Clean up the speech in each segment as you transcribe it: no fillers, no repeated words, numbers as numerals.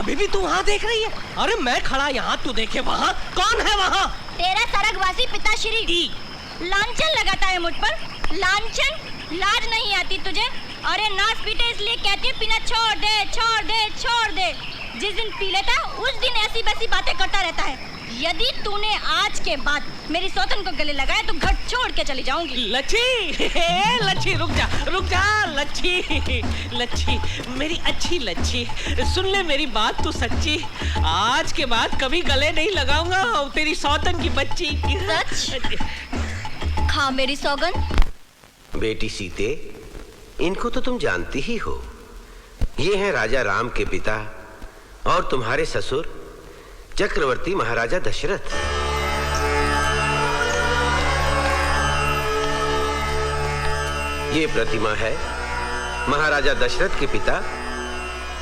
अभी भी तू वहाँ देख रही है? अरे मैं खड़ा यहाँ, तू देखे वहाँ। कौन है वहाँ? तेरा सरगवासी पिताश्री। लांछन लगाता है मुझ पर। लांछन, लाज नहीं आती तुझे? अरे नाच पीटे इसलिए कहती हूँ, पीना छोड़ दे, छोड़ दे, छोड़ दे। जिस दिन पी लेता उस दिन ऐसी वैसी बातें करता रहता है। यदि तूने आज के बाद मेरी सौतन को गले लगाया तो घर छोड़ के चली जाऊंगी। लच्छी, लच्छी रुक जा लच्छी, लच्छी मेरी अच्छी लच्छी, सुन ले मेरी बात तू सच्ची। आज के बाद कभी गले नहीं लगाऊंगा तेरी सौतन की बच्ची। सच? खा मेरी सौगन। बेटी सीते, इनको तो तुम जानती ही हो। ये हैं राजा राम के पिता और तुम्हारे ससुर चक्रवर्ती महाराजा दशरथ। ये प्रतिमा है महाराजा दशरथ के पिता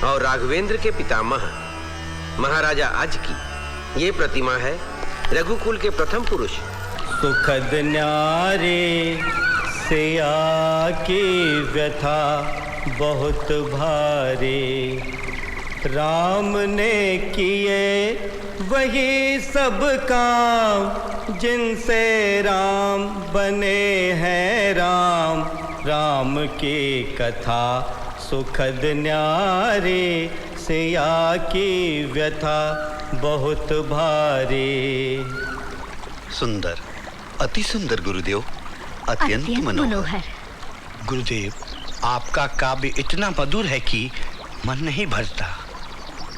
और राघवेंद्र के पितामह महाराजा अज की। ये प्रतिमा है रघुकुल के प्रथम पुरुष। सुखद न्यारे से आके व्यथा बहुत भारी, राम ने किए वही सब काम जिनसे राम बने हैं राम। राम की कथा सुखद न्यारे से आकी व्यथा बहुत भारी। सुंदर, अति सुंदर गुरुदेव, अत्यंत मनोहर। गुरुदेव, आपका काव्य इतना मधुर है कि मन नहीं भरता।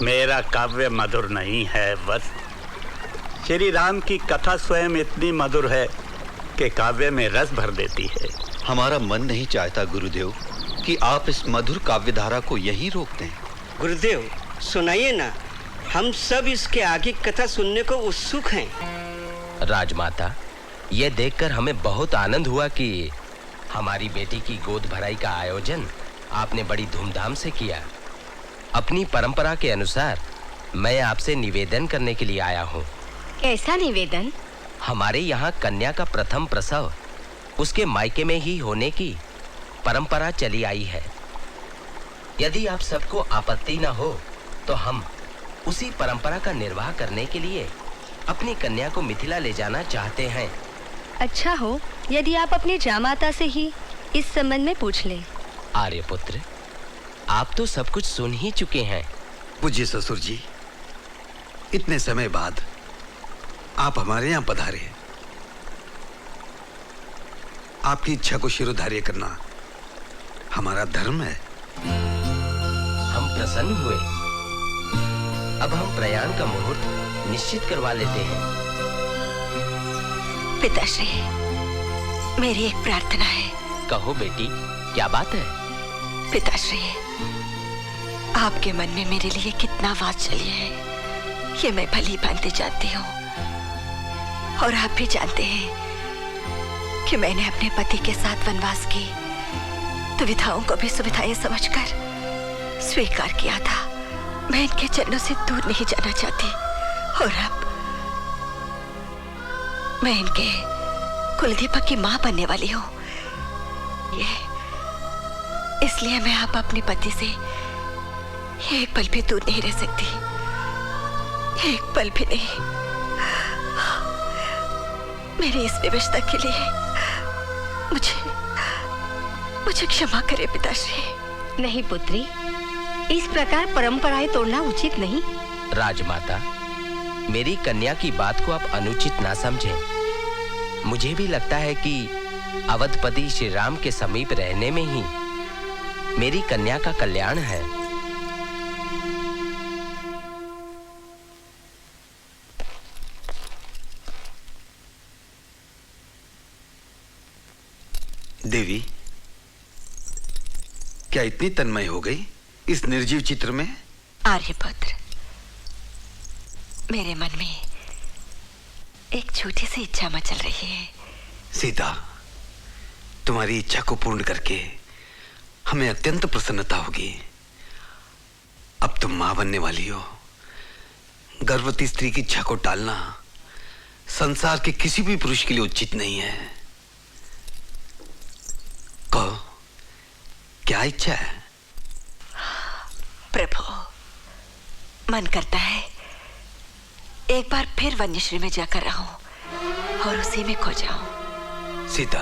मेरा काव्य मधुर नहीं है, बस श्री राम की कथा स्वयं इतनी मधुर है कि काव्य में रस भर देती है। हमारा मन नहीं चाहता गुरुदेव कि आप इस मधुर काव्य धारा को यहीं रोक दें। गुरुदेव सुनाइए ना, हम सब इसके आगे कथा सुनने को उत्सुक हैं। राजमाता, ये देखकर हमें बहुत आनंद हुआ कि हमारी बेटी की गोद भराई का आयोजन आपने बड़ी धूमधाम से किया। अपनी परंपरा के अनुसार मैं आपसे निवेदन करने के लिए आया हूँ। कैसा निवेदन? हमारे यहाँ कन्या का प्रथम प्रसव उसके मायके में ही होने की परंपरा चली आई है। यदि आप सबको आपत्ति न हो तो हम उसी परंपरा का निर्वाह करने के लिए अपनी कन्या को मिथिला ले जाना चाहते हैं। अच्छा हो यदि आप अपनी जामाता से ही इस संबंध में पूछ लें। आर्यपुत्र, आप तो सब कुछ सुन ही चुके हैं। पूज्य ससुर जी, इतने समय बाद आप हमारे यहाँ पधारे। आपकी इच्छा को शिरोधार्य करना हमारा धर्म है। हम प्रसन्न हुए। अब हम प्रयाण का मुहूर्त निश्चित करवा लेते हैं। पिताश्री, मेरी एक प्रार्थना है। कहो बेटी, क्या बात है? पिताश्री, आपके मन में मेरे लिए कितना वात्सल्य है ये मैं भली भांति जानती हूँ, और आप भी जानते हैं कि मैंने अपने पति के साथ वनवास की दुविधाओं को भी सुविधाएं समझकर स्वीकार किया था। मैं इनके चरणों से दूर नहीं जाना चाहती, और अब मैं इनके कुलदीपक की मां बनने वाली हूँ। ये इसलिए मैं अब अपने पति से एक पल भी दूर नहीं रह सकती, एक पल भी नहीं। मेरी इस विवशता के लिए मुझे क्षमा करे पिताश्री। नहीं पुत्री, इस प्रकार परंपराएं तोड़ना उचित नहीं। राजमाता, मेरी कन्या की बात को आप अनुचित ना समझें। मुझे भी लगता है कि अवधपति श्री राम के समीप रहने में ही मेरी कन्या का कल्याण है। देवी, क्या इतनी तन्मय हो गई इस निर्जीव चित्र में? आर्यपुत्र, मेरे मन में एक छोटी सी इच्छा मचल रही है। सीता, तुम्हारी इच्छा को पूर्ण करके हमें अत्यंत प्रसन्नता होगी। अब तुम मां बनने वाली हो। गर्भवती स्त्री की इच्छा को टालना संसार के किसी भी पुरुष के लिए उचित नहीं है। कहो, क्या इच्छा है? प्रभु, मन करता है एक बार फिर वन्यश्री में जाकर रहूं और उसी में खो जाऊं। सीता,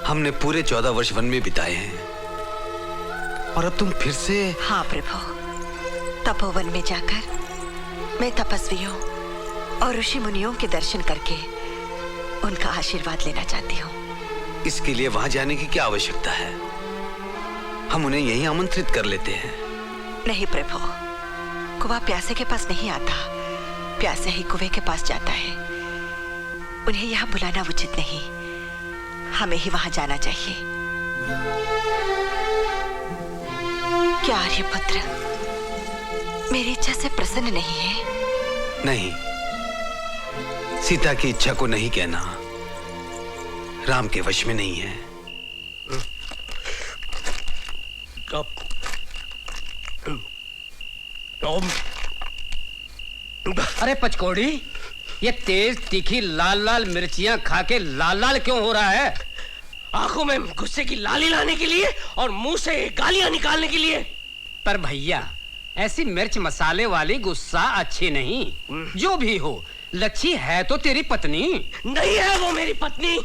हमने पूरे 14 वर्ष वन में बिताए हैं और अब तुम फिर से। हाँ प्रभु, तपोवन में जाकर मैं तपस्वियों और ऋषि मुनियों के दर्शन करके उनका आशीर्वाद लेना चाहती हूँ। इसके लिए वहां जाने की क्या आवश्यकता है? हम उन्हें यहीं आमंत्रित कर लेते हैं। नहीं प्रभु, कुआं प्यासे के पास नहीं आता, प्यासा ही कुएं के पास जाता है। उन्हें यहाँ बुलाना उचित नहीं, हमें ही वहां जाना चाहिए। क्या आर्यपुत्र मेरी इच्छा से प्रसन्न नहीं है? नहीं, सीता की इच्छा को नहीं कहना राम के वश में नहीं है। अरे पचकोड़ी, ये तेज तीखी लाल लाल मिर्चियां खा के लाल लाल क्यों हो रहा है? आंखों में गुस्से की लाली लाने के लिए और मुंह से गालियां निकालने के लिए। पर भैया, ऐसी मिर्च मसाले वाली गुस्सा अच्छी नहीं। जो भी हो, लच्छी है तो तेरी पत्नी। नहीं है वो मेरी पत्नी,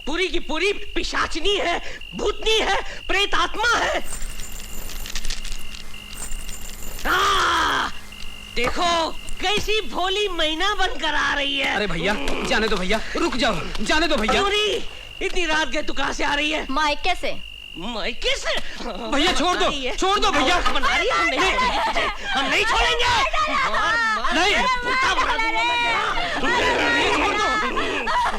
पूरी की पूरी पिशाचनी है, भूतनी है, प्रेत आत्मा है। देखो कैसी भोली मैना बनकर आ रही है। अरे भैया, जाने दो भैया, रुक जाओ, जाने दो भैया। इतनी रात गए तू कहाँ से आ रही है? मायके से। मायके से? भैया छोड़ दो, छोड़ दो भैया। बना रही है, हम नहीं छोड़ेंगे। नहीं, पुता बना दूंगा मैं तेरा।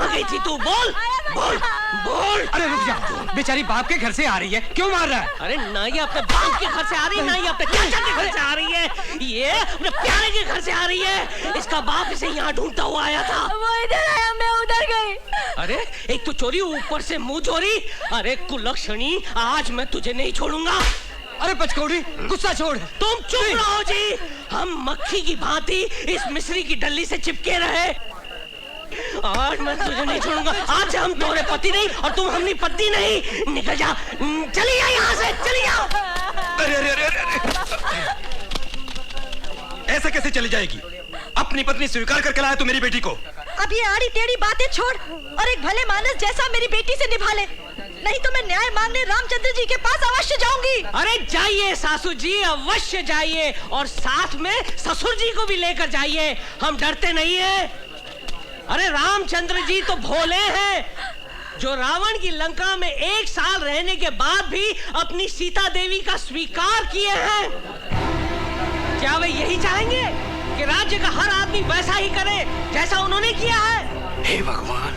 गई थी तू, बोल बोल बोल। अरे रुक जा, बेचारी बाप के घर से आ रही है, क्यों मार रहा है? अरे ना ये अपने बाप के घर से आ रही है, ना ये अपने चाचा के घर से आ रही है, ये अपने प्यारे के घर से आ रही है। इसका बाप इसे यहाँ ढूंढता हुआ आया था। वो इधर आया, मैं उधर गई। अरे एक तो चोरी, ऊपर से मुंह चोरी। अरे कुलक्षणी, आज मैं तुझे नहीं छोड़ूंगा। अरे पचकौड़ी, गुस्सा छोड़। तुम चुप रहो जी। हम मक्खी की भांति इस मिस्री की डल्ली से चिपके रहे। आज मैं तुझे नहीं छोड़ूंगा। आज हम तुम्हारे पति नहीं और तुम हमनी पत्नी नहीं। निकल जा, चली जा यहाँ से, चली जा। अरे अरे अरे अरे, ऐसे कैसे चली जाएगी? अपनी पत्नी स्वीकार करके लाया तू मेरी बेटी को। अब ये आड़ी टेढ़ी बातें छोड़ और एक भले मानस जैसा मेरी बेटी से निभा ले, नहीं तो मैं न्याय मांगने रामचंद्र जी के पास अवश्य जाऊंगी। अरे जाइए सासू जी, अवश्य जाइए, और साथ में ससुर जी को भी लेकर जाइए। हम डरते नहीं है। अरे रामचंद्र जी तो भोले हैं, जो रावण की लंका में 1 साल रहने के बाद भी अपनी सीता देवी का स्वीकार किए हैं। क्या वे यही चाहेंगे कि राज्य का हर आदमी वैसा ही करे जैसा उन्होंने किया है? हे भगवान!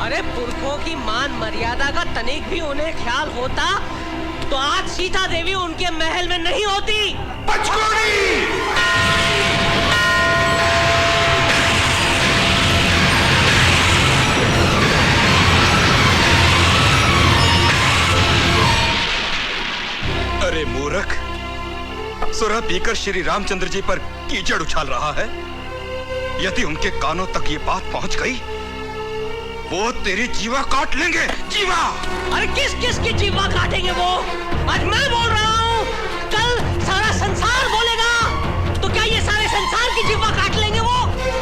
अरे पुरखों की मान मर्यादा का तनिक भी उन्हें ख्याल होता तो आज सीता देवी उनके महल में नहीं होती। अरे मूर्ख, सुरह पीकर श्री रामचंद्र जी पर कीचड़ उछाल रहा है। यदि उनके कानों तक ये बात पहुंच गई, वो तेरी जीवा काट लेंगे। जीवा! अरे किस किस की जीवा काटेंगे वो? आज मैं बोल रहा हूँ, कल सारा संसार बोलेगा, तो क्या ये सारे संसार की जीवा काट लेंगे वो?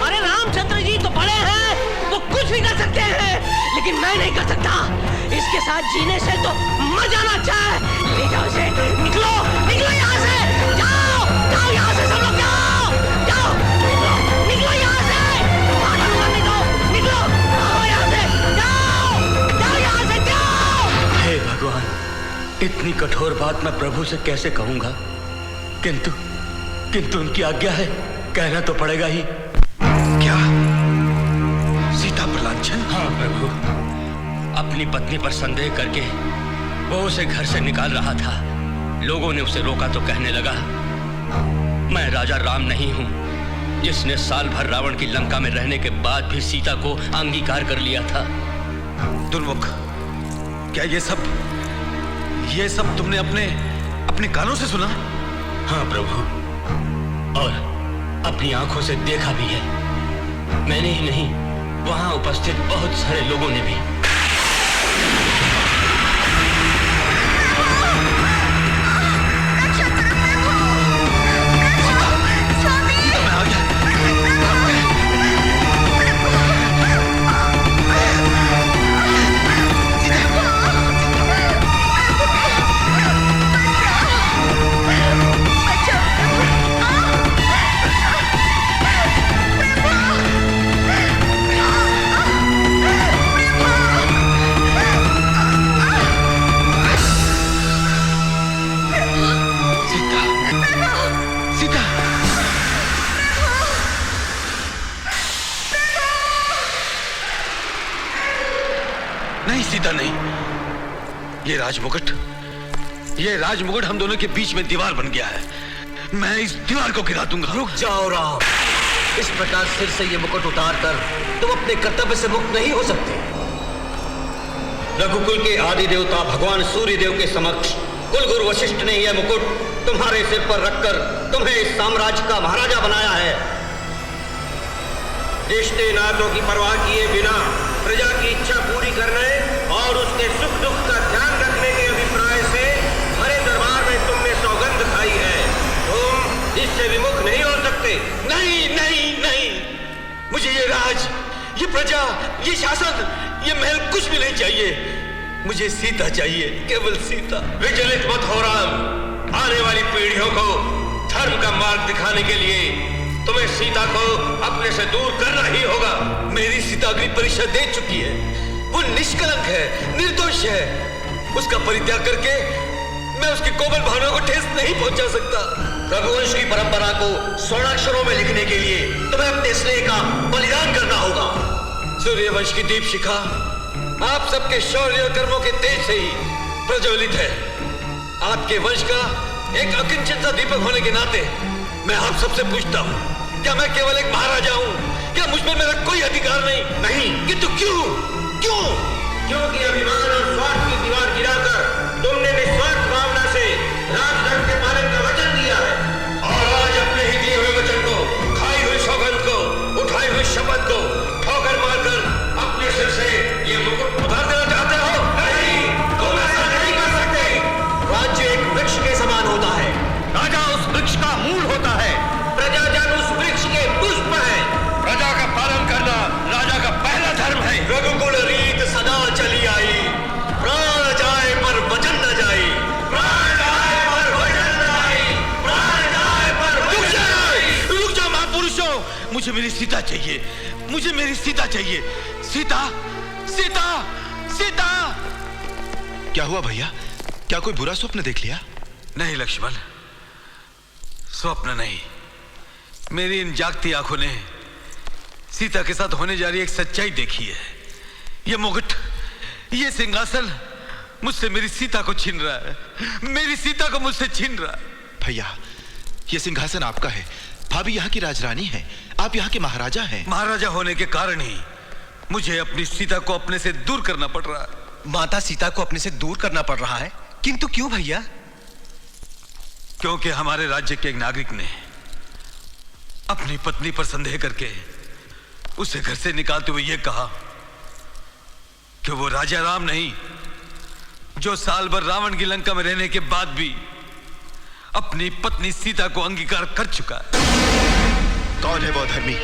अरे रामचंद्र जी तो बड़े हैं, वो कुछ भी कर सकते हैं, लेकिन मैं नहीं कर सकता। इसके साथ जीने से तो मर जाना अच्छा है। ले जाओ इसे, निकलो निकलो यहाँ से, जाओ जाओ यहाँ से, सब लोग जाओ जाओ, निकलो निकलो यहाँ से, निकलो यहाँ से, जाओ जाओ यहाँ से, जाओ। हे भगवान, इतनी कठोर बात मैं प्रभु से कैसे कहूंगा, किंतु किंतु उनकी आज्ञा है, कहना तो पड़ेगा ही। क्या सीता पर लांछन? हाँ प्रभु, अपनी पत्नी पर संदेह करके वो उसे घर से निकाल रहा था। लोगों ने उसे रोका तो कहने लगा, मैं राजा राम नहीं हूं, जिसने साल भर रावण की लंका में रहने के बाद भी सीता को अंगीकार कर लिया था। दुर्मुख, क्या ये सब तुमने अपने कानों से सुना? हाँ प्रभु, और अपनी आंखों से देखा भी है। मैंने ही नहीं, वहां उपस्थित बहुत सारे लोगों ने भी। नहीं सीता नहीं, ये राजमुकुट हम दोनों के बीच में दीवार बन गया है। मैं इस दीवार को गिरा दूंगा। रुक जाओ राम, इस प्रकार सिर से ये मुकुट उतार कर तुम अपने कर्तव्य से मुक्त नहीं हो सकते। रघुकुल के आदि देवता भगवान सूर्य देव के समक्ष कुलगुरु वशिष्ठ ने यह मुकुट तुम्हारे सिर पर रखकर तुम्हें इस साम्राज्य का महाराजा बनाया है। रिश्ते नातों की परवाह किए बिना प्रजा की इच्छा पूरी करने और उसके सुख दुख का ध्यान रखने के अभिप्राय से हरे दरबार में तुमने सौगंध खाई है। तुम इससे विमुख नहीं हो सकते। नहीं नहीं नहीं, मुझे ये राज, ये प्रजा, ये शासन, ये महल कुछ भी नहीं चाहिए। मुझे सीता चाहिए, केवल सीता। विचलित मत हो राम, आने वाली पीढ़ियों को धर्म का मार्ग दिखाने के लिए तुम्हें सीता को अपने से दूर करना ही होगा। मेरी सीता अग्नि परीक्षा दे चुकी है, वो निष्कलंक है, निर्दोष है। उसका परित्याग करके मैं उसकी कोमल भावनाओं को ठेस नहीं पहुंचा सकता। रघुवंश की परंपरा को स्वर्णाक्षरों में लिखने के लिए तुम्हें अपने स्नेह का बलिदान करना होगा। सूर्यवंश की दीप शिखा आप सबके शौर्य और कर्मों के तेज से ही प्रज्वलित है। आपके वंश का एक अकिंचन सा दीपक होने के नाते मैं आप सबसे पूछता हूँ, क्या मैं केवल एक महाराजा हूँ? क्या मुझ पर मेरा कोई अधिकार नहीं? नहीं। किंतु क्यों? क्यों? क्योंकि अभिमान और स्वार्थ की दीवार गिराकर तुमने निस्वार्थ भावना से राजधर्म के पालन का वचन दिया है। और आज अपने ही दिए हुए वचन को, खाई हुई सौगंध को, उठाई हुई शपथ को ठोकर मारकर अपने सिर से ये मुकुट उतार देना चाहते हो? नहीं, तुम ऐसा नहीं कर सकते। राज्य एक वृक्ष के समान होता है, राजा उस वृक्ष का मूल होता है, प्रजाजन उस वृक्ष के पुष्प है। प्रजा का पालन करना राजा का पहला धर्म है। रघुकुल रीत सदा चली आई, प्राण जाए पर वचन न जाए, प्राण जाए पर वचन न जाए, प्राण जाए पर वचन न जाए। रुक जाओ महापुरुषों, मुझे मेरी सीता चाहिए, मुझे मेरी सीता चाहिए। सीता, सीता, सीता। क्या हुआ भैया? क्या कोई बुरा स्वप्न देख लिया? नहीं लक्ष्मण, स्वप्न नहीं, मेरी इन जागती आंखों ने सीता के साथ होने जा रही एक सच्चाई देखी है। ये मुकुट, ये सिंहासन मुझसे मेरी सीता को छीन रहा है, मेरी सीता को मुझसे छीन रहा है। भैया, ये सिंहासन आपका है, भाभी यहाँ की राजरानी है, आप यहाँ के महाराजा हैं। महाराजा होने के कारण ही मुझे अपनी सीता को अपने से दूर करना पड़ रहा है। माता सीता को अपने से दूर करना पड़ रहा है, किंतु क्यों भैया? क्योंकि हमारे राज्य के एक नागरिक ने अपनी पत्नी पर संदेह करके उसे घर से निकालते हुए यह कहा कि वो राजा राम नहीं, जो साल भर रावण की लंका में रहने के बाद भी अपनी पत्नी सीता को अंगीकार कर चुका है। कौन है वो धर्मी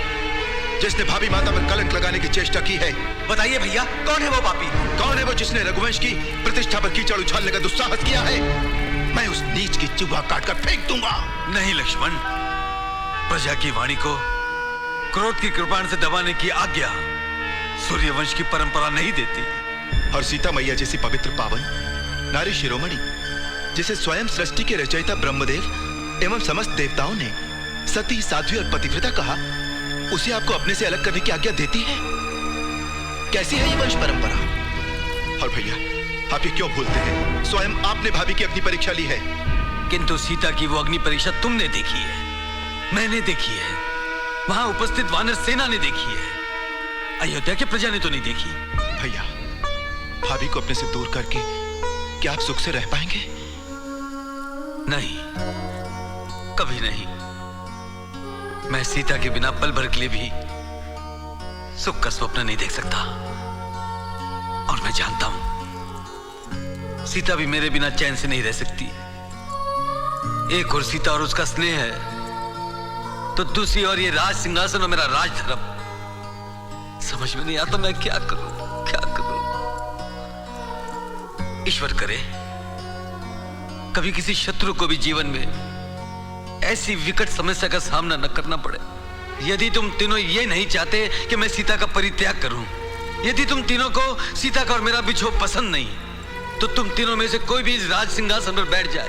जिसने भाभी माता पर कलंक लगाने की चेष्टा की है? बताइए भैया, कौन है वो पापी? कौन है वो जिसने रघुवंश की प्रतिष्ठा पर कीचड़ उछालने का दुस्साहस किया है? मैं उस नीच की चूहा काटकर फेंक दूंगा। नहीं लक्ष्मण, प्रजा की वाणी को क्रोध की कृपाण से दबाने की आज्ञा सूर्यवंश की परंपरा नहीं देती। और सीता मैया जैसी पवित्र पावन नारी शिरोमणि, जिसे स्वयं सृष्टि के रचयिता ब्रह्मदेव एवं समस्त देवताओं ने सती, साध्वी और पतिव्रता कहा, उसे आपको अपने से अलग करने की आज्ञा देती है? कैसी है ये वंश परंपरा? और भैया, आप ये क्यों भूलते हैं? स्वयं आपने भाभी की अपनी परीक्षा ली है। किंतु सीता की वो अग्नि परीक्षा तुमने देखी है, मैंने देखी है, वहां उपस्थित वानर सेना ने देखी है, अयोध्या की प्रजा ने तो नहीं देखी। भैया, भाभी को अपने से दूर करके क्या आप सुख से रह पाएंगे? नहीं, कभी नहीं। मैं सीता के बिना पल भर के लिए भी सुख का स्वप्न नहीं देख सकता। और मैं जानता हूं सीता भी मेरे बिना चैन से नहीं रह सकती। एक और सीता और उसका स्नेह है, तो दूसरी और ये राज सिंहासन और मेरा राजधर्म। समझ में नहीं आता मैं क्या करूं, क्या करूं। ईश्वर करे कभी किसी शत्रु को भी जीवन में ऐसी विकट समस्या का सामना न करना पड़े। यदि तुम तीनों ये नहीं चाहते कि मैं सीता का परित्याग करूं, यदि तुम तीनों को सीता का और मेरा बिछोह पसंद नहीं, तो तुम तीनों में से कोई भी इस राज सिंहासन पर बैठ जाए